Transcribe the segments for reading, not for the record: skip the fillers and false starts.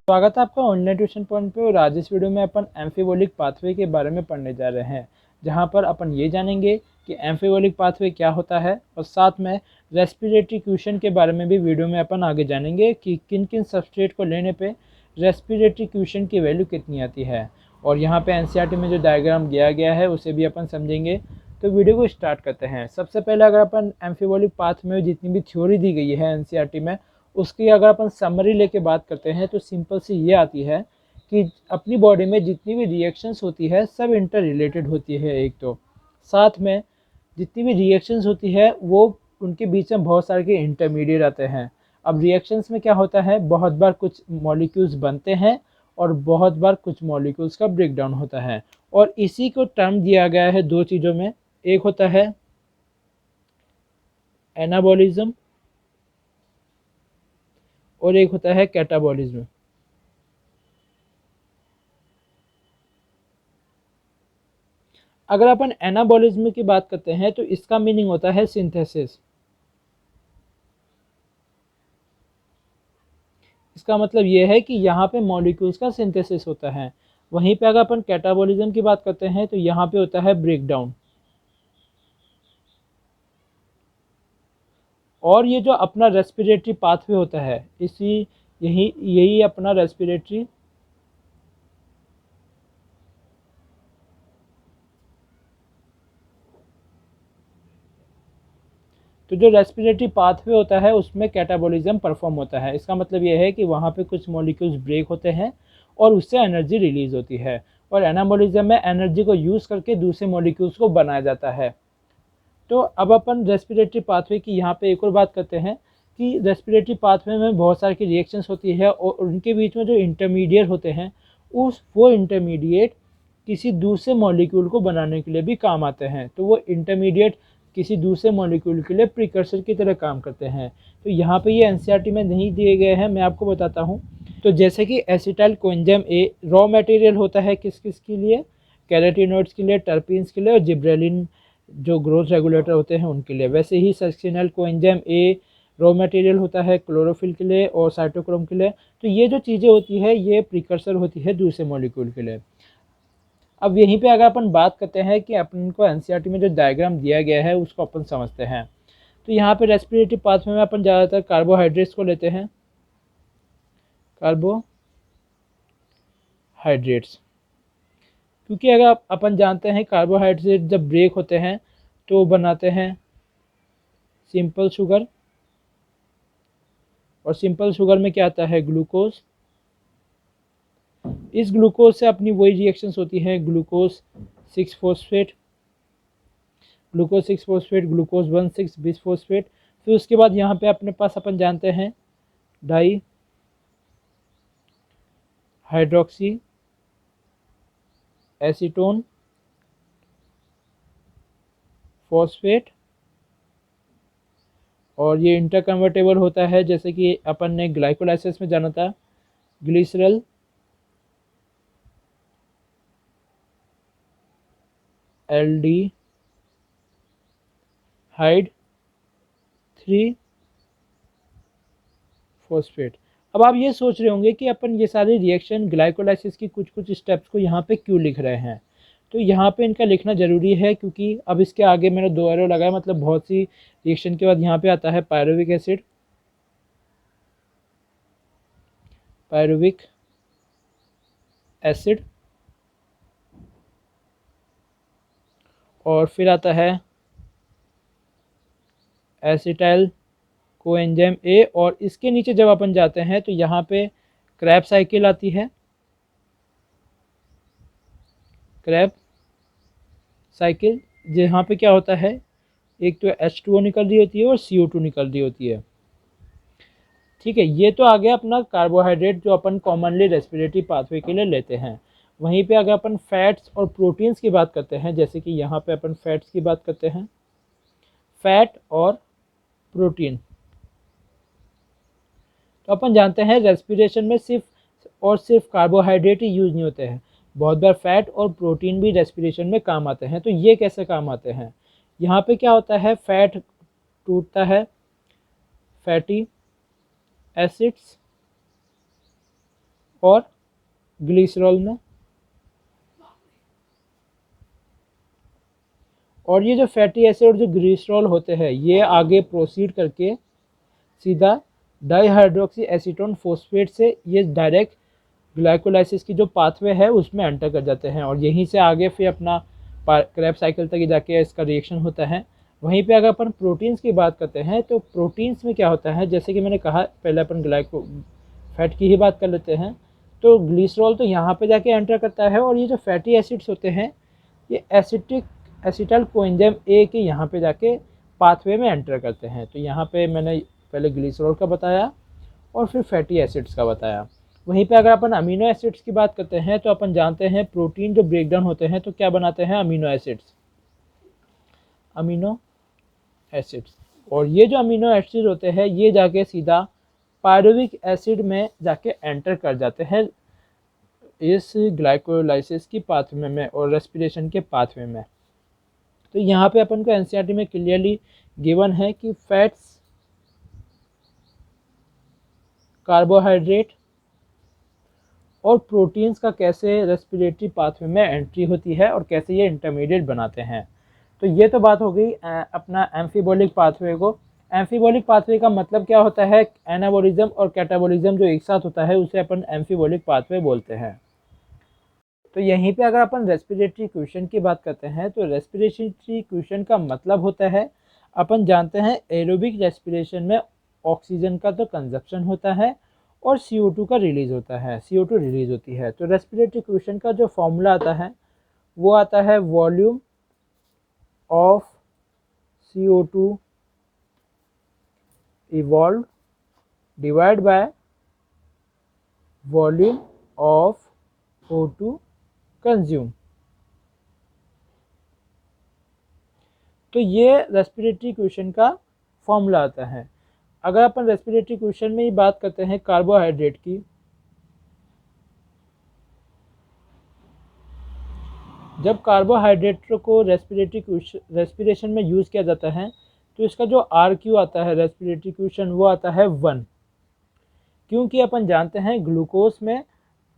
स्वागत है आपका ऑनलाइन ट्यूशन पॉइंट पे। और आज इस वीडियो में अपन एम्फीबोलिक पाथवे के बारे में पढ़ने जा रहे हैं, जहां पर अपन ये जानेंगे कि एम्फीबोलिक पाथवे क्या होता है, और साथ में रेस्पिरेटरी क्वेश्चन के बारे में भी वीडियो में अपन आगे जानेंगे कि किन किन सबस्ट्रेट को लेने पे रेस्पिरेटरी क्वेश्चन की वैल्यू कितनी आती है। और यहाँ पे एनसीईआरटी में जो डायग्राम दिया गया है उसे भी अपन समझेंगे। तो वीडियो को स्टार्ट करते हैं। सबसे पहले अगर अपन एम्फीबोलिक पाथ में जितनी भी थ्योरी दी गई है एनसीईआरटी में, उसकी अगर अपन समरी लेके बात करते हैं तो सिंपल सी ये आती है कि अपनी बॉडी में जितनी भी रिएक्शंस होती है सब इंटर रिलेटेड होती है। एक तो साथ में जितनी भी रिएक्शंस होती है वो उनके बीच में बहुत सारे के इंटरमीडिएट आते हैं। अब रिएक्शंस में क्या होता है, बहुत बार कुछ मॉलिक्यूल्स बनते हैं और बहुत बार कुछ मॉलिक्यूल्स का ब्रेकडाउन होता है। और इसी को टर्म दिया गया है दो चीज़ों में, एक होता है एनाबॉलिज्म और एक होता है कैटाबॉलिज्म। अगर अपन एनाबॉलिज्म की बात करते हैं तो इसका मीनिंग होता है सिंथेसिस। इसका मतलब यह है कि यहाँ पे मॉलिक्यूल्स का सिंथेसिस होता है। वहीं पे अगर अपन कैटाबॉलिज्म की बात करते हैं तो यहाँ पे होता है ब्रेकडाउन। और ये जो अपना रेस्पिरेटरी पाथवे होता है, इसी यही यही अपना रेस्पिरेटरी तो जो रेस्पिरेटरी पाथवे होता है उसमें कैटाबॉलिज्म परफॉर्म होता है। इसका मतलब यह है कि वहाँ पे कुछ मॉलिक्यूल्स ब्रेक होते हैं और उससे एनर्जी रिलीज होती है। और एनाबॉलिज्म में एनर्जी को यूज़ करके दूसरे मॉलिक्यूल्स को बनाया जाता है। तो अब अपन रेस्पिरेटरी पाथवे की यहाँ पे एक और बात करते हैं कि रेस्पिरेटरी पाथवे में बहुत सारी की रिएक्शंस होती है और उनके बीच में जो इंटरमीडिएट होते हैं वो इंटरमीडिएट किसी दूसरे मॉलिक्यूल को बनाने के लिए भी काम आते हैं। तो वो इंटरमीडिएट किसी दूसरे मॉलिक्यूल के लिए प्रिकर्सर की तरह काम करते हैं। तो यहाँ पे ये एनसीईआरटी में नहीं दिए गए हैं, मैं आपको बताता हूँ। तो जैसे कि acetyl coenzyme A raw material होता है किस किस के लिए, कैरोटीनॉइड्स के लिए, टर्पीन्स के लिए और जिब्रेलिन जो ग्रोथ रेगुलेटर होते हैं उनके लिए। वैसे ही succinyl coenzyme A raw material होता है क्लोरोफिल के लिए और साइटोक्रोम के लिए। तो ये जो चीज़ें होती है ये प्रिकर्सर होती है दूसरे मॉलिक्यूल के लिए। अब यहीं पे अगर अपन बात करते हैं कि अपन को एनसीईआरटी में जो डायग्राम दिया गया है उसको अपन समझते हैं। तो यहाँ पे रेस्पिरेटरी पाथवे में अपन ज़्यादातर कार्बोहाइड्रेट्स को लेते हैं, कार्बोहाइड्रेट्स, क्योंकि अगर अपन जानते हैं कार्बोहाइड्रेट जब ब्रेक होते हैं तो बनाते हैं सिंपल शुगर, और सिंपल शुगर में क्या आता है, ग्लूकोज। इस ग्लूकोज से अपनी वही रिएक्शंस होती हैं, glucose 6 phosphate, glucose 6 phosphate, glucose 1,6 bisphosphate. फिर उसके बाद यहाँ पे अपने पास अपन जानते हैं डाई हाइड्रोक्सी एसीटोन फॉस्फेट, और ये इंटरकन्वर्टेबल होता है, जैसे कि अपन ने ग्लाइकोलाइसिस में जाना था, ग्लिसरल एल्डी हाइड 3 फॉस्फेट। अब आप ये सोच रहे होंगे कि अपन ये सारे रिएक्शन ग्लाइकोलाइसिस की कुछ कुछ स्टेप्स को यहाँ पे क्यों लिख रहे हैं। तो यहाँ पे इनका लिखना ज़रूरी है क्योंकि अब इसके आगे मैंने 2 एरो लगाया, मतलब बहुत सी रिएक्शन के बाद यहाँ पे आता है पायरुविक एसिड, पायरुविक एसिड, और फिर आता है एसिटाइल कोएंजाइम ए, और इसके नीचे जब अपन जाते हैं तो यहाँ पे क्रैब साइकिल आती है, क्रैब साइकिल, जहाँ पे क्या होता है, एक तो H2O निकल रही होती है और CO2 निकल रही होती है। ठीक है, ये तो आ गया अपना कार्बोहाइड्रेट जो अपन कॉमनली रेस्पिरेटरी पाथवे के लिए लेते हैं। वहीं पे अगर अपन फैट्स और प्रोटीन्स की बात करते हैं, जैसे कि यहाँ पे अपन फैट्स की बात करते हैं, फैट और प्रोटीन, तो अपन जानते हैं रेस्पिरेशन में सिर्फ कार्बोहाइड्रेट ही यूज नहीं होते हैं, बहुत बार फैट और प्रोटीन भी रेस्पिरेशन में काम आते हैं। तो ये कैसे काम आते हैं, यहाँ पे क्या होता है, फैट टूटता है, फैटी एसिड्स और ग्लिसरॉल में। और ये जो फैटी एसिड और जो ग्लिसरॉल होते हैं ये आगे प्रोसीड करके सीधा डाईहाइड्रोक्सी एसीटोन फोस्फेट से ये डायरेक्ट ग्लाइकोलाइसिस की जो पाथवे है उसमें एंटर कर जाते हैं और यहीं से आगे फिर अपना क्रेब्स साइकिल तक जाके इसका रिएक्शन होता है। वहीं पे अगर अपन प्रोटीन्स की बात करते हैं तो प्रोटीन्स में क्या होता है, जैसे कि मैंने कहा पहले अपन ग्लाइको फैट की ही बात कर लेते हैं। तो ग्लिसरॉल तो यहाँ पे जाके एंटर करता है और ये जो फैटी एसिड्स होते हैं ये एसिटल कोएंजाइम ए के यहाँ पे जाके पाथवे में एंटर करते हैं। तो यहाँ पे मैंने पहले ग्लिसरॉल का बताया और फिर फैटी एसिड्स का बताया। वहीं पे अगर अपन अमीनो एसिड्स की बात करते हैं तो अपन जानते हैं प्रोटीन जो ब्रेकडाउन होते हैं तो क्या बनाते हैं, अमीनो एसिड्स। और ये जो अमीनो एसिड होते हैं ये जाके सीधा पायरुविक एसिड में जाके एंटर कर जाते हैं इस ग्लाइकोलाइसिस की पाथवे में और रेस्पिरेशन के पाथवे में। तो यहाँ पे अपन को एनसीईआरटी में क्लियरली गिवन है कि फैट्स, कार्बोहाइड्रेट और प्रोटीन्स का कैसे रेस्पिरेटरी पाथवे में एंट्री होती है और कैसे ये इंटरमीडिएट बनाते हैं। तो ये तो बात हो गई अपना एम्फीबोलिक पाथवे को। एम्फीबोलिक पाथवे का मतलब क्या होता है, एनाबोलिज्म और कैटाबोलिज्म जो एक साथ होता है उसे अपन एम्फीबोलिक पाथवे बोलते हैं। तो यहीं पे अगर अपन रेस्पिरेटरी क्वेश्चन की बात करते हैं तो रेस्पिरेटरी क्वेश्चन का मतलब होता है, अपन जानते हैं एरोबिक रेस्पिरेशन में ऑक्सीजन का तो कंजप्शन होता है और CO2 का रिलीज होता है, CO2 रिलीज होती है। तो रेस्पिरेटरी क्वेश्चन का जो फॉर्मूला आता है वो आता है volume of CO2 evolve divide by volume of O2 consume. तो ये रेस्पिरेटरी क्वेश्चन का फॉर्मूला आता है। अगर अपन रेस्पिरेटरी क्वेश्चन में ही बात करते हैं कार्बोहाइड्रेट की, जब कार्बोहाइड्रेट को रेस्पिरेशन में यूज़ किया जाता है तो इसका जो RQ आता है रेस्पिरेटरी क्वेश्चन वो आता है 1, क्योंकि अपन जानते हैं ग्लूकोज में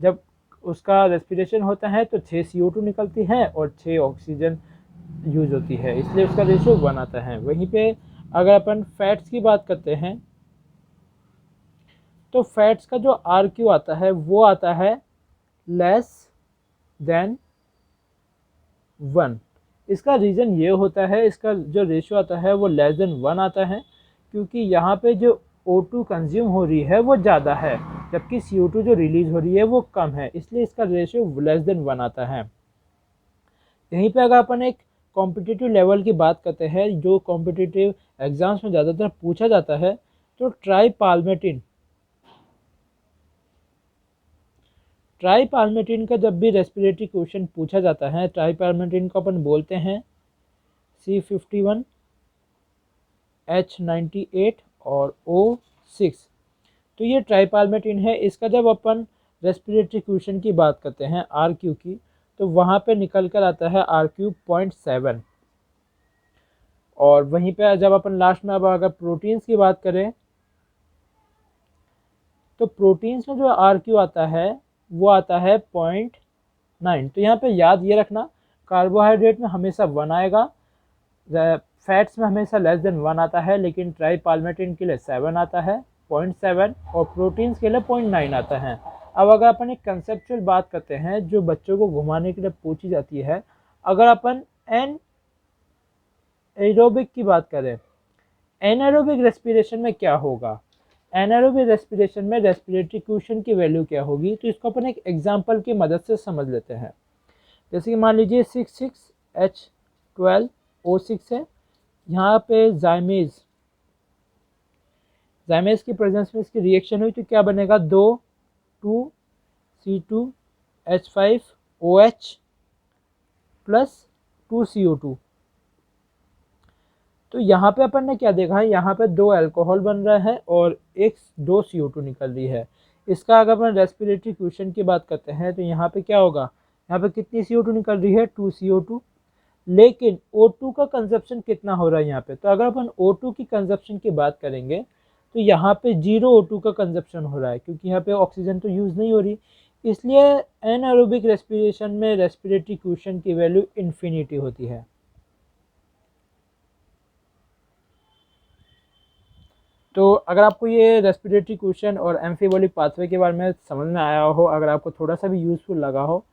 जब उसका रेस्पिरेशन होता है तो 6 CO2 निकलती है और 6 ऑक्सीजन यूज होती है, इसलिए उसका रेशियो 1 आता है। वहीं पे अगर अपन फैट्स की बात करते हैं तो फैट्स का जो RQ आता है वो आता है लेस देन 1। इसका रीज़न ये होता है, इसका जो रेशियो आता है वो लेस देन 1 आता है क्योंकि यहाँ पे जो O2 कंज्यूम हो रही है वो ज़्यादा है जबकि CO2 जो रिलीज़ हो रही है वो कम है, इसलिए इसका रेशियो लेस देन 1 आता है। यहीं पे अगर अपन एक कॉम्पिटिटिव लेवल की बात करते हैं जो कॉम्पिटिटिव एग्जाम्स में ज़्यादातर पूछा जाता है तो ट्राईपाल्मेटिन का जब भी रेस्पिरेटरी क्वेश्चन पूछा जाता है, ट्राईपाल्मेटिन को अपन बोलते हैं C51, H98 और O6। तो ये ट्राईपाल्मेटिन है। इसका जब अपन रेस्पिरेटरी क्वेश्चन की बात करते हैं RQ की तो वहाँ पे निकल कर आता है RQ 0.7। और वहीं पे जब अपन लास्ट में अब अगर प्रोटीन्स की बात करें तो प्रोटीन्स में जो RQ आता है वो आता है 0.9। तो यहाँ पे याद ये रखना, कार्बोहाइड्रेट में हमेशा 1 आएगा, फैट्स में हमेशा लेस देन 1 आता है, लेकिन ट्राईपाल्मेटिन के लिए 7 आता है 0.7 और प्रोटीन्स के लिए 0.9 आता है। अब अगर अपन एक कंसेप्चुअल बात करते हैं जो बच्चों को घुमाने के लिए पूछी जाती है, अगर अपन एनारोबिक की बात करें, एनारोबिक रेस्पिरेशन में क्या होगा, एनारोबिक रेस्पिरेशन में रेस्पिरेटरी क्वेश्चन की वैल्यू क्या होगी, तो इसको अपन एक एग्जांपल की मदद से समझ लेते हैं। जैसे कि मान लीजिए 66H12O6 है, यहाँ पे जाइमेज की प्रेजेंस में इसकी रिएक्शन हुई तो क्या बनेगा, 2C2H5OH प्लस 2CO2। तो यहाँ पे अपन ने क्या देखा है, यहाँ पे 2 अल्कोहल बन रहा है और 2 CO2 निकल रही है। इसका अगर अपन रेस्पिरेटरी क्वेश्चन की बात करते हैं तो यहाँ पे क्या होगा, यहाँ पे कितनी CO2 निकल रही है, 2 CO2, लेकिन O2 का कंजप्शन कितना हो रहा है यहाँ पे। तो अगर अपन O2 की कंजप्शन की बात करेंगे तो यहाँ पे 0 O2 का कंजप्शन हो रहा है, क्योंकि यहाँ पे ऑक्सीजन तो यूज़ नहीं हो रही। इसलिए एनारोबिक रेस्पिरेशन में रेस्पिरेटरी क्वोशिएंट की वैल्यू इन्फिनिटी होती है। तो अगर आपको ये रेस्पिरेटरी क्वोशिएंट और एम्फीबोलिक पाथवे के बारे में समझ में आया हो, अगर आपको थोड़ा सा भी यूज़फुल लगा हो,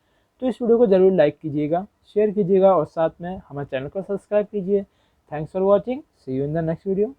तो इस वीडियो को ज़रूर लाइक कीजिएगा, शेयर कीजिएगा और साथ में हमारे चैनल को सब्सक्राइब कीजिए। Thanks for watching, see you in the next video.